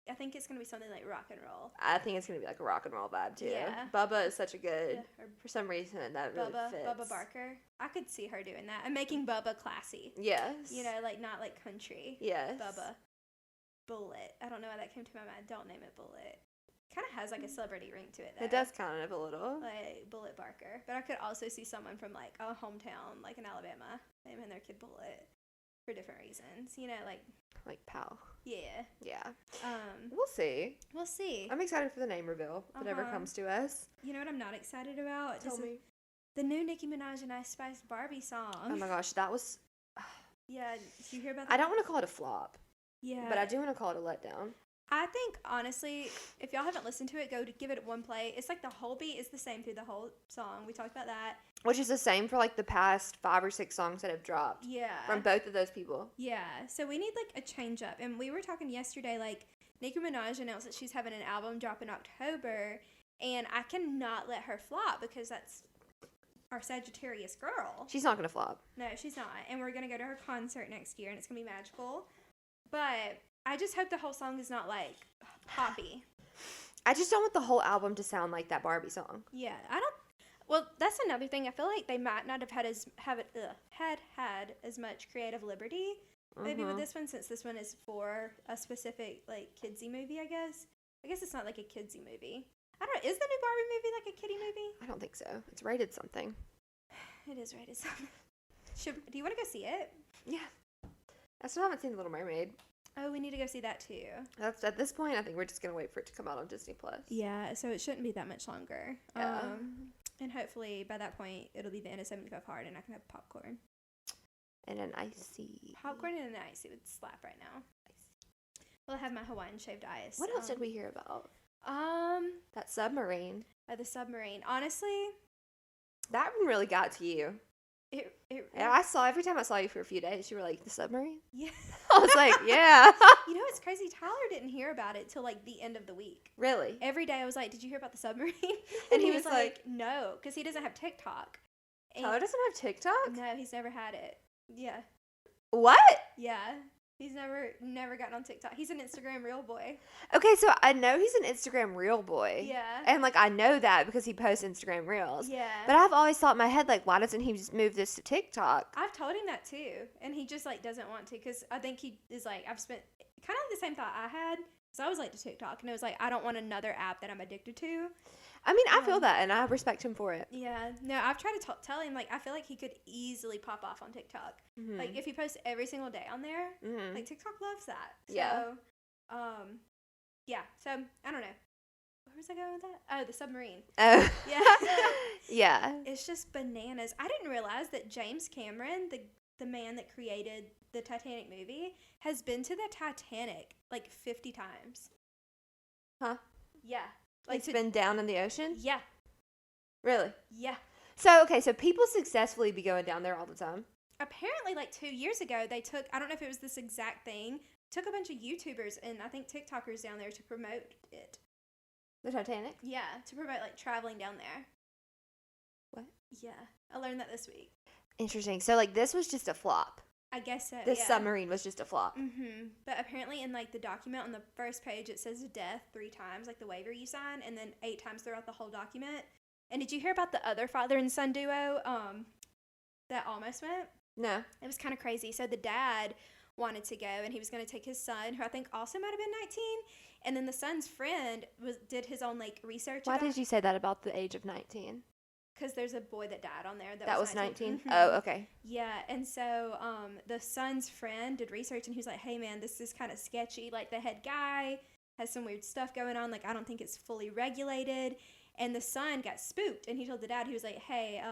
I think it's going to be something like rock and roll.
I think it's going to be like a rock and roll vibe, too.
Yeah.
Bubba is such a good,
Yeah, or
for some reason, that really fits.
Bubba Barker. I could see her doing that. And making Bubba classy.
Yes.
You know, like, not like country.
Yes.
Bubba. Bullet. I don't know why that came to my mind. Don't name it Bullet. Kind of has like a celebrity ring to it, though.
It does kind of a little.
Like Bullet Barker. But I could also see someone from like a hometown, like in Alabama, naming their kid Bullet for different reasons. You know, like
Pal.
yeah.
Yeah. We'll see.
We'll see.
I'm excited for the name reveal, whatever comes to us.
You know what I'm not excited about?
Tell me.
The new Nicki Minaj and Ice Spice Barbie song.
Oh my gosh, that was...
Yeah, did you hear about that?
I don't want to call it a flop,
Yeah.
but I do want to call it a letdown.
I think, honestly, if y'all haven't listened to it, go to give it one play. It's like the whole beat is the same through the whole song. We talked about that.
Which is the same for like the past 5 or 6 songs that have dropped.
Yeah.
From both of those people.
Yeah. So we need like a change up. And we were talking yesterday, like Nicki Minaj announced that she's having an album drop in October. And I cannot let her flop because that's our Sagittarius girl.
She's not going to flop.
No, she's not. And we're going to go to her concert next year and it's going to be magical. But I just hope the whole song is not like poppy.
I just don't want the whole album to sound like that Barbie song.
Yeah, I don't. Well, that's another thing. I feel like they might not have had had as much creative liberty maybe with this one, since this one is for a specific like kidsy movie. I guess it's not like a kidsy movie. I don't know. Is the new Barbie movie like a kiddie movie?
I don't think so. It's rated something.
It is rated something. Do you want to go see it?
Yeah. I still haven't seen The Little Mermaid.
Oh, we need to go see that too.
That's at this point. I think we're just gonna wait for it to come out on Disney Plus.
Yeah, so it shouldn't be that much longer.
Yeah.
And hopefully by that point it'll be the end of 75 Hard, and I can have popcorn.
And an icy.
Popcorn and an icy would slap right now. Well, I have my Hawaiian shaved ice.
What else did we hear about? That submarine.
The submarine. Honestly,
That one really got to you.
it
Every time I saw you for a few days, you were like, the submarine?
yeah.
I was like, yeah.
You know what's crazy? Tyler didn't hear about it till like the end of the week.
Really?
Every day I was like, "Did you hear about the submarine?"
And he was like,
"No," because he doesn't have TikTok.
Tyler doesn't have TikTok?
No, he's never had it. Yeah,
What?
yeah. He's never gotten on TikTok. He's an Instagram real boy.
Okay, so I know he's an Instagram reel boy.
Yeah.
And, like, I know that because he posts Instagram reels.
Yeah.
But I've always thought in my head, like, why doesn't he just move this to TikTok?
I've told him that too, and he just like doesn't want to, because I think he is like, I've spent kind of the same thought I had, because I was like to TikTok, and it was like, I don't want another app that I'm addicted to.
I mean, I feel that, and I respect him for it.
Yeah, no, I've tried to tell him, like, I feel like he could easily pop off on TikTok.
Mm-hmm.
Like, if he posts every single day on there,
Mm-hmm.
like, TikTok loves that. So,
Yeah.
yeah, so, I don't know. Where was I going with that? Oh, the submarine.
Oh.
Yeah.
Yeah.
It's just bananas. I didn't realize that James Cameron, the man that created the Titanic movie, has been to the Titanic, like, 50 times.
Huh?
Yeah. Like,
It's been down in the ocean?
Yeah.
Really?
Yeah.
So, okay, so people successfully be going down there all the time.
Apparently, like 2 years ago, they took, I don't know if it was this exact thing, took a bunch of YouTubers and I think TikTokers down there to promote it.
The Titanic?
Yeah, to promote like traveling down there.
What?
Yeah, I learned that this week.
Interesting. So, like, this was just a flop.
I guess so.
This
yeah.
submarine was just a flop.
But apparently, in like the document on the first page, it says death 3 times, like the waiver you sign, and then 8 times throughout the whole document. And did you hear about the other father and son duo that almost went?
No.
It was kind of crazy. So the dad wanted to go, and he was going to take his son, who I think also might have been 19. And then the son's friend did his own like research.
Why did you say that about the age of 19?
Because there's a boy that died on there
that was 19?
Mm-hmm.
Oh, okay.
Yeah, and so the son's friend did research, and he was like, hey, man, this is kind of sketchy. Like, the head guy has some weird stuff going on. Like, I don't think it's fully regulated. And the son got spooked, and he told the dad, he was like, hey,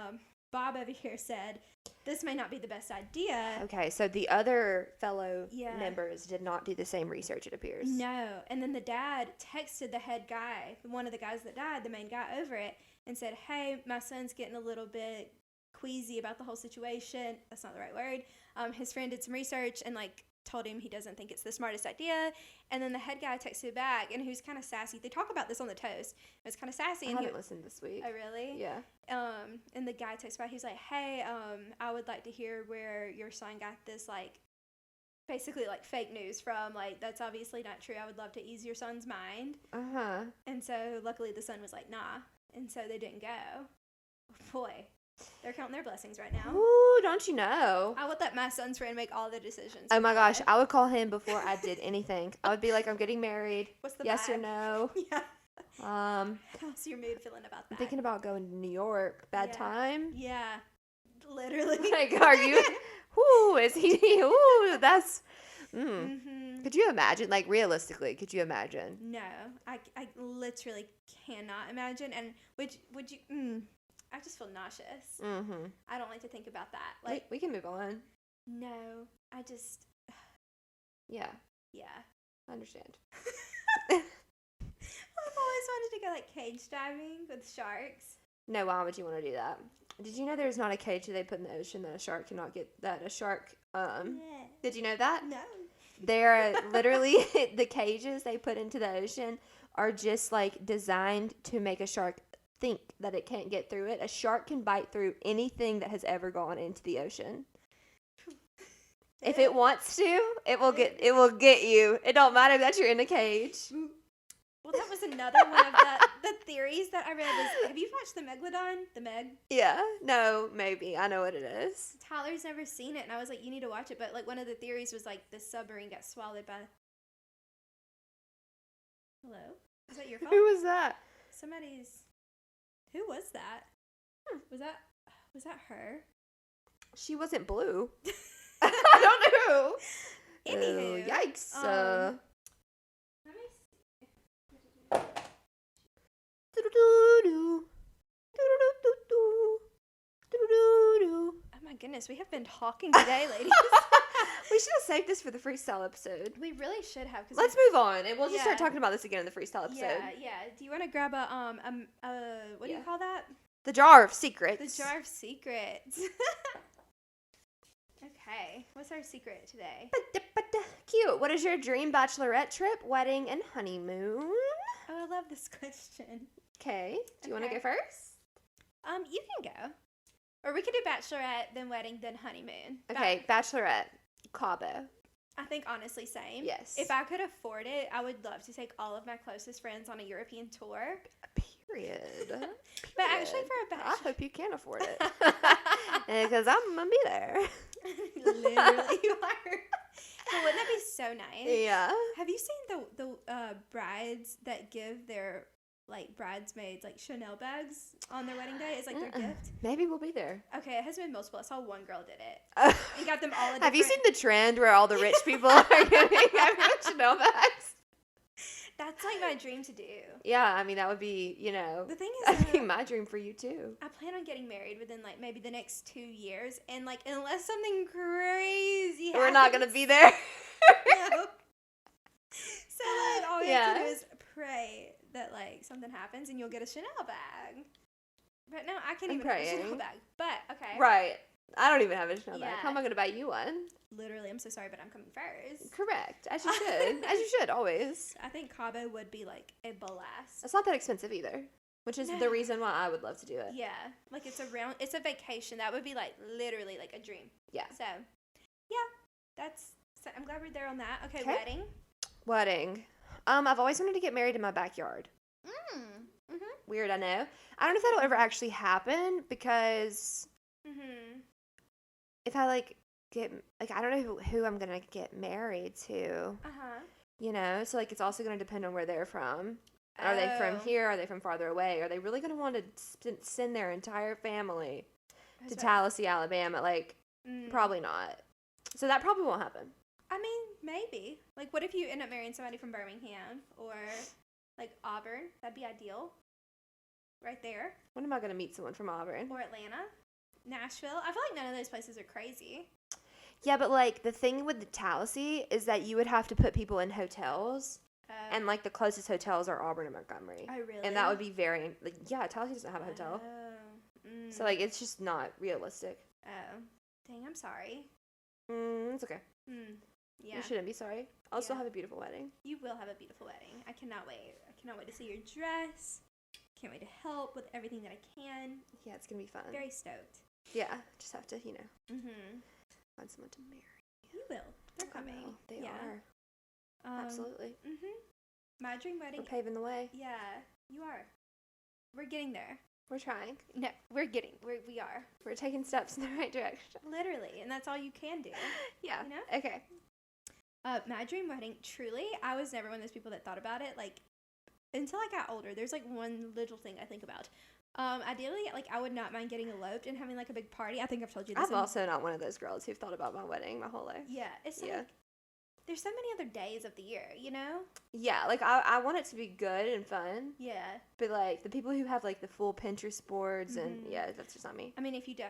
Bob over here said this may not be the best idea.
Okay, so the other fellow members did not do the same research, it appears.
No, and then the dad texted the head guy, one of the guys that died, the main guy, over it, and said, hey, my son's getting a little bit queasy about the whole situation. That's not the right word. His friend did some research and, like, told him he doesn't think it's the smartest idea. And then the head guy texted back, and he was kind of sassy. They talk about this on the Toast. It was kind of sassy.
I haven't listened this week.
Oh, really?
Yeah.
And the guy texted back. He was like, hey, I would like to hear where your son got this, like, basically, like, fake news from. Like, that's obviously not true. I would love to ease your son's mind.
Uh-huh.
And so, luckily, the son was like, nah. And so they didn't go. Boy, they're counting their blessings right now.
Ooh, don't you know?
I would let my son's friend make all the decisions.
Oh my gosh, I would call him before I did anything. I would be like, I'm getting married.
What's the
yes
vibe?
or no?
Yeah.
How's
your mood feeling about that?
I'm thinking about going to New York. Bad time?
Yeah. Literally.
Like, are you? Ooh, is he? Ooh, that's. Could you imagine? Like, realistically, could you imagine?
No, I literally cannot imagine. And would you? I just feel nauseous. I don't like to think about that. Like,
we can move on.
No, I just.
Yeah.
Yeah.
I understand.
I've always wanted to go like cage diving with sharks.
No, why would you want to do that? Did you know there's not a cage that they put in the ocean that a shark cannot get? That a shark. Did you know that?
No.
They're literally the cages they put into the ocean are just like designed to make a shark think that it can't get through it. A shark can bite through anything that has ever gone into the ocean. If it wants to, it will get you. It don't matter that you're in a cage.
Well, that was another one of the theories that I read. Have you watched the Megalodon? The Meg?
Yeah. No, maybe. I know what it is.
Tyler's never seen it, and I was like, you need to watch it. But, like, one of the theories was, like, the submarine got swallowed by... Hello? Is that your phone?
Who was that?
Somebody's... Who was that? Was that her?
She wasn't blue. I don't know.
Anywho.
Yikes.
Let me Oh my goodness, we have been talking today, ladies.
We should have saved this for the freestyle episode.
We really should have.
Let's move on, and we'll just start talking about this again in the freestyle episode.
Yeah. Do you want to grab a what do you call that?
The jar of secrets.
The jar of secrets. Okay, what's our secret today?
Cute. What is your dream bachelorette trip, wedding, and honeymoon?
Oh, I love this question.
Okay. Do you want to go first?
You can go. Or we could do bachelorette, then wedding, then honeymoon.
Okay, bachelorette. Cabo.
I think honestly same.
Yes.
If I could afford it, I would love to take all of my closest friends on a European tour.
Period.
But actually for a bachelorette.
I hope you can afford it. Because I'm going to be there.
Literally you are. But wouldn't that be so nice?
Yeah.
Have you seen the brides that give their like bridesmaids like Chanel bags on their wedding day? It's like their gift.
Maybe we'll be there.
Okay, it has been multiple. I saw one girl did it. And got them all.
Have you seen the trend where all the rich people are giving Chanel bags?
That's like my dream to do.
Yeah, I mean that would be,
The thing is,
that'd be my dream for you too.
I plan on getting married within like maybe the next 2 years, and like unless something crazy happens,
we're not gonna be there.
No. So like all you have to do is pray that like something happens and you'll get a Chanel bag. But no, I can't even get a Chanel bag. But okay.
Right. I don't even have a Chanel bag.
Yeah.
How am I gonna buy you one?
literally, I'm so sorry, but I'm coming first.
Correct. As you should. As you should, always.
I think Cabo would be like a blast.
It's not that expensive either, which is the reason why I would love to do it.
Yeah, like it's a vacation. That would be like literally like a dream.
Yeah.
So, yeah, I'm glad we're there on that. Okay,
Wedding. I've always wanted to get married in my backyard. Weird, I know. I don't know if that'll ever actually happen because if I like get like I don't know who I'm gonna get married to. You know, so like it's also gonna depend on where they're from. Are they from here? Are they from farther away? Are they really gonna want to send their entire family to Tallahassee, Alabama? Like, probably not. So that probably won't happen.
I mean, maybe. Like, what if you end up marrying somebody from Birmingham or like Auburn? That'd be ideal. Right there.
When am I gonna meet someone from Auburn?
Or Atlanta, Nashville. I feel like none of those places are crazy.
Yeah, but like the thing with the Tallahassee is that you would have to put people in hotels. And, like, the closest hotels are Auburn and Montgomery.
Oh, really?
And that would be very, like, yeah, Tallahassee doesn't have a hotel. So, like, it's just not realistic.
Oh. Dang, I'm sorry.
It's okay.
Yeah.
You shouldn't be sorry. I'll still have a beautiful wedding.
You will have a beautiful wedding. I cannot wait. I cannot wait to see your dress. Can't wait to help with everything that I can.
Yeah, it's going to be fun.
Very stoked.
Yeah, just have to, find someone to marry.
You will. They're coming.
They are. Absolutely.
My dream wedding.
We're paving the way.
Yeah, you are. We're getting there.
We're trying.
No, we are.
We're taking steps in the right direction.
Literally, and that's all you can do.
Yeah.
You know?
Okay.
My dream wedding, truly, I was never one of those people that thought about it, like, until I got older. There's, like, one little thing I think about. Ideally, like, I would not mind getting eloped and having, like, a big party. I think I've told you this.
I'm also not one of those girls who've thought about my wedding my whole life.
Yeah, it's like, there's so many other days of the year, you know?
Yeah, like, I want it to be good and fun.
Yeah.
But, like, the people who have, like, the full Pinterest boards and, yeah, that's just not me.
I mean, if you go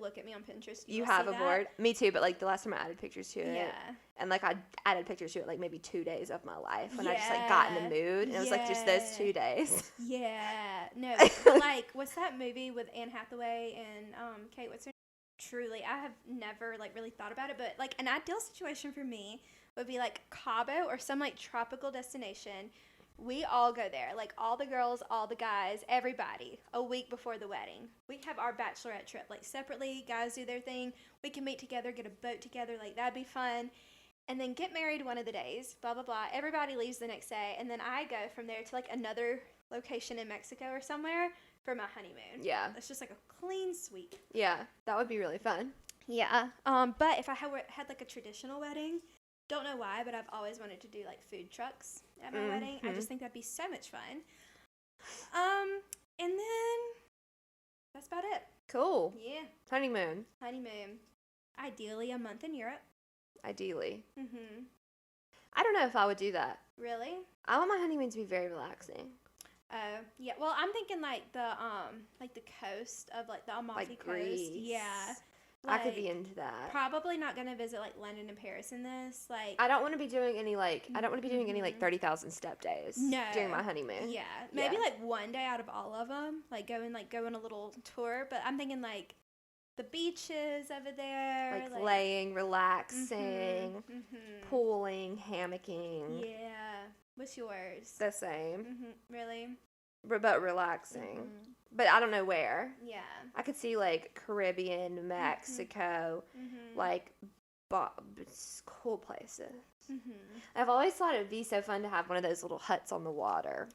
look at me on Pinterest,
you have a board? Me too, but, like, the last time I added pictures to it.
Yeah.
And, like, I added pictures to it, like, maybe 2 days of my life when I just, like, got in the mood. And it was, like, just those 2 days.
Yeah. No, but, like, what's that movie with Anne Hathaway and Kate, what's her name? Truly, I have never, like, really thought about it, but, like, an ideal situation for me would be, like, Cabo or some, like, tropical destination. We all go there, like, all the girls, all the guys, everybody, a week before the wedding. We have our bachelorette trip, like, separately. Guys do their thing. We can meet together, get a boat together. Like, that'd be fun. And then get married one of the days, blah, blah, blah. Everybody leaves the next day. And then I go from there to, like, another location in Mexico or somewhere for my honeymoon.
Yeah.
It's just, like, a clean sweep.
Yeah, that would be really fun.
Yeah. But if I had like, a traditional wedding, don't know why, but I've always wanted to do, like, food trucks at my wedding. I just think that'd be so much fun. And then that's about it.
Cool.
Yeah.
Honeymoon.
Ideally, a month in Europe.
Ideally. I don't know if I would do that.
Really?
I want my honeymoon to be very relaxing.
Oh, yeah. Well, I'm thinking, like, the coast of, like, the Amalfi
Like
Coast.
Greece.
Yeah.
Like, I could be into that.
Probably not going to visit, like, London and Paris in this. Like,
I don't want to be doing any, like, 30,000 step days during my honeymoon.
Yeah. Maybe, like, one day out of all of them. Like, go on a little tour. But I'm thinking, like, the beaches over there.
Like laying, relaxing, pooling, hammocking.
Yeah. What's yours?
The same.
Really?
But relaxing. But I don't know where.
Yeah.
I could see, like, Caribbean, Mexico, like, cool places. I've always thought it would be so fun to have one of those little huts on the water.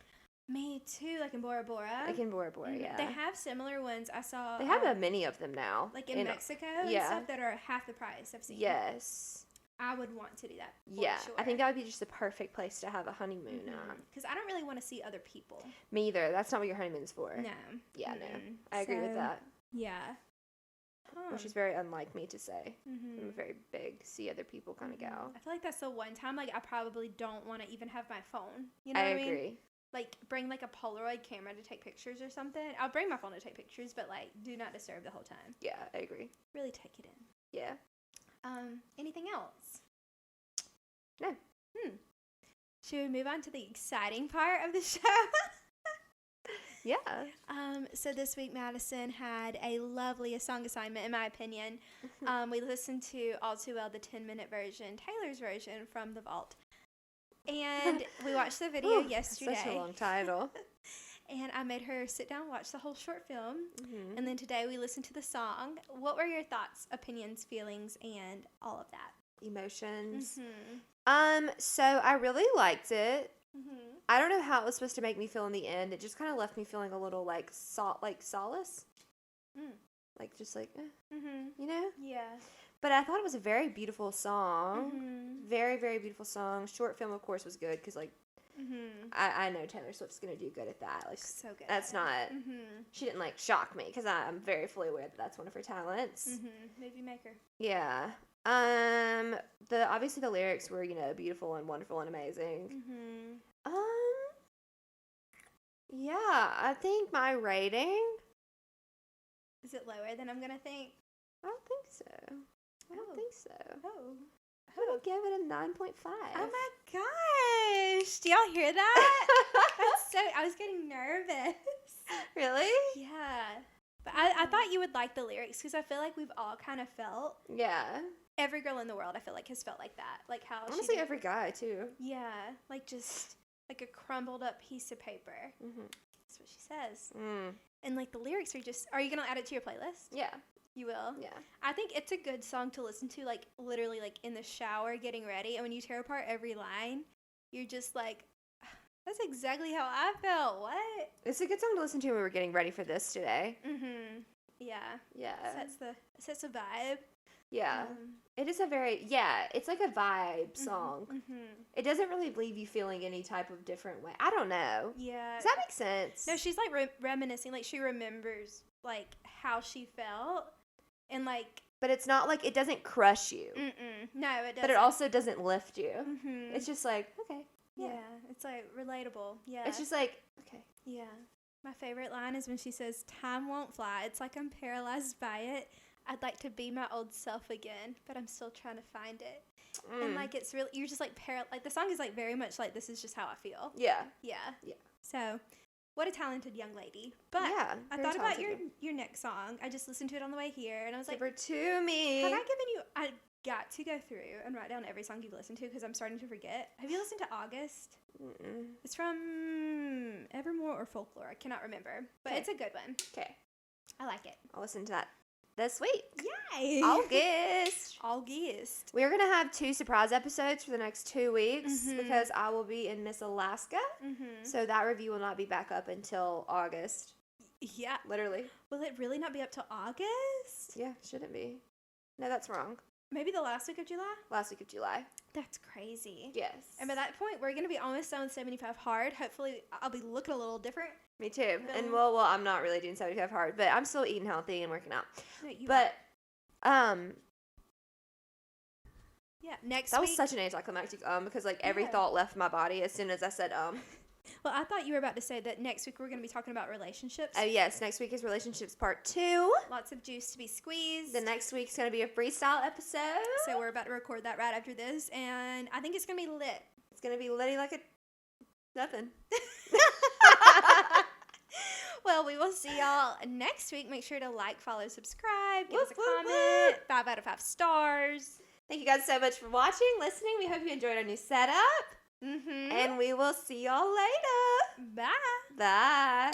Me too, like in Bora Bora.
Like in Bora Bora, yeah.
They have similar ones. I saw.
They have many of them now.
Like in Mexico and stuff that are half the price. I've seen.
Yes.
I would want to do that.
Yeah,
sure.
I think that would be just the perfect place to have a honeymoon at.
Because I don't really want to see other people.
Me either. That's not what your honeymoon's for.
No.
Yeah, no. I agree with that.
Yeah.
Which is very unlike me to say. I'm a very big see other people kind of gal.
I feel like that's the one time, like, I probably don't want to even have my phone. You know what I mean?
agree.
Like, bring, like, a Polaroid camera to take pictures or something. I'll bring my phone to take pictures, but, like, do not disturb the whole time.
Yeah, I agree.
Really take it in.
Yeah.
Anything else?
No.
Should we move on to the exciting part of the show?
Yeah.
So this week, Madison had a lovely song assignment, in my opinion. We listened to All Too Well, the 10-minute version, Taylor's version from The Vault. And we watched the video yesterday.
Such a long title.
And I made her sit down and watch the whole short film. And then today we listened to the song. What were your thoughts, opinions, feelings, and all of that?
Emotions. So I really liked it. I don't know how it was supposed to make me feel in the end. It just kind of left me feeling a little like solace. Like just like, you know?
Yeah.
But I thought it was a very beautiful song. Very, very beautiful song. Short film, of course, was good because like I know Taylor Swift's gonna do good at that. Like
so good.
That's not. She didn't like shock me because I'm very fully aware that that's one of her talents.
Movie maker.
Yeah. Obviously the lyrics were, you know, beautiful and wonderful and amazing. Yeah, I think my rating.
Is it lower than I'm gonna think?
I don't think so. I don't think so.
Oh.
I'm gonna give it a 9.5.
Oh my gosh! Do y'all hear that? I was getting nervous.
Really?
Yeah. But I thought you would like the lyrics because I feel like we've all kind of felt.
Yeah.
Every girl in the world, I feel like, has felt like that. Like how
honestly, every guy too.
Yeah, like just like a crumbled up piece of paper. That's what she says. And like the lyrics are just. Are you gonna add it to your playlist?
Yeah.
You will?
Yeah.
I think it's a good song to listen to, like literally like in the shower getting ready. And when you tear apart every line, you're just like, that's exactly how I felt. What?
It's a good song to listen to when we were getting ready for this today.
Yeah.
Yeah.
Sets a vibe.
Yeah. It is it's like a vibe song. It doesn't really leave you feeling any type of different way. I don't know.
Yeah.
Does that make sense?
No, she's like reminiscing. Like she remembers like how she felt. And like.
But it's not like it doesn't crush you.
No, it doesn't.
But it also doesn't lift you. It's just like, okay.
Yeah. It's like relatable. Yeah.
It's just like, okay.
Yeah. My favorite line is when she says, "Time won't fly. It's like I'm paralyzed by it. I'd like to be my old self again, but I'm still trying to find it." And like it's really, you're just like like the song is like very much like this is just how I feel.
Yeah.
Yeah.
Yeah.
So, what a talented young lady. But
yeah,
I thought about your next song. I just listened to it on the way here, and I was like,
"Give her to me."
Have I given you? I got to go through and write down every song you've listened to because I'm starting to forget. Have you listened to August? It's from Evermore or Folklore. I cannot remember, but it's a good one.
Okay.
I like it.
I'll listen to that this week.
Yay! August.
We're going to have 2 surprise episodes for the next 2 weeks because I will be in Miss Alaska. So that review will not be back up until August.
Yeah.
Literally.
Will it really not be up till August?
Yeah, shouldn't be. No, that's wrong.
Maybe the last week of July?
Last week of July.
That's crazy.
Yes.
And by that point, we're going to be almost done with 75 Hard. Hopefully, I'll be looking a little different.
Me too. And well, I'm not really doing 75 Hard, but I'm still eating healthy and working out.
No,
but,
yeah, next week.
That was such an anticlimactic because like every thought left my body as soon as I said
Well, I thought you were about to say that next week we're going to be talking about relationships.
Oh, yes. Next week is relationships part 2.
Lots of juice to be squeezed.
The next week's going to be a freestyle episode.
So we're about to record that right after this, and I think it's going to be lit.
It's going to be litty like a nothing.
Well, we will see y'all next week. Make sure to like, follow, subscribe, give us a comment. 5 out of 5 stars.
Thank you guys so much for watching, listening. We hope you enjoyed our new setup. And we will see y'all later.
Bye.
Bye.